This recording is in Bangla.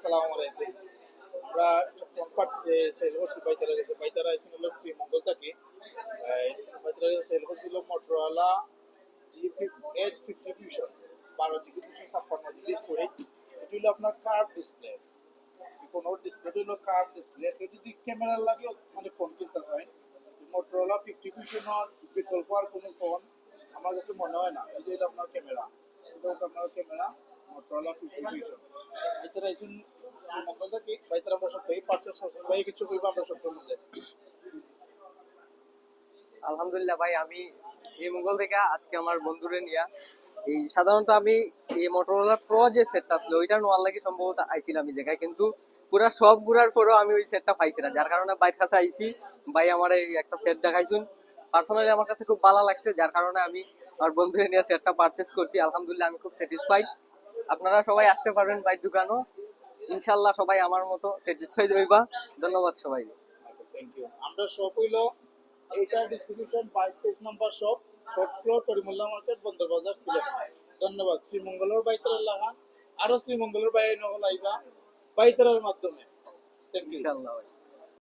আসসালামু আলাইকুম। আমরা একটা ফোন পার্টি সেল করছি বাইতারা গেছে। বাইতারা এসে হলো শ্রীমঙ্গল থেকে। বাইতারা গেছে সেল করছিল Motorola G50 fusion 12 GB 256 GB storage. এটা হলো আপনার কার্ভ ডিসপ্লে। ফোনের ডিসপ্লে হলো কার্ভ ডিসপ্লে। এটা যদি ক্যামেরা লাগে মানে ফোন কিনতে চাই, মোটরোলা 50 ফিউশনের বিকল্প আর কোনো ফোন আমার কাছে মনে হয় না। এই যে এটা আপনার ক্যামেরা, এটা আপনার ক্যামেরা মোটরোলা 50 ফিউশন। বাইতারা এসেন শ্রীমঙ্গল থেকে। বাইতারা আমরা সব থেকে পারচেস করছেন ভাই, কিছু কইবা আমরা সব মধ্যে। আলহামদুলিল্লাহ ভাই, আমি শ্রীমঙ্গল থেকে আজকে আমার বন্ধুরে নিয়ে এই সাধারণত আমি এই মোটরোলা প্রো যে সেটটা ছিল ওইটা নোয়ার লাগি সম্ভবত আইছিলাম এই জায়গায়, কিন্তু পুরা সব ঘুরার পরেও আমি ওই সেটটা পাইছি না, যার কারণে বাইর কাছে আইছি। ভাই আমার এই একটা সেট দেখাইছুন, পার্সোনালি আমার কাছে খুব ভালো লাগছে, যার কারণে আমি আমার বন্ধুরে নিয়ে সেটটা পারচেস করছি। আলহামদুলিল্লাহ আমি খুব স্যাটিসফাইড। আপনারা সবাই আসতে পারবেন ভাই দোকানও, ইনশাল্লাহ সবাই আমার মতো স্যাটিসফাইড হইবা। ধন্যবাদ সবাই। Thank you. আমরা শপ হইলো HR distribution 22-23 number shop, 4th floor, Karimullah market, Bandar Bazar, Sylhet. ধন্যবাদ। শ্রীমঙ্গলের বাইতারার লাগা আরো শ্রীমঙ্গলের বাইরে নহল আইবা বাইতারার মাধ্যমে। Thank you. ইনশাল্লাহ ভাই।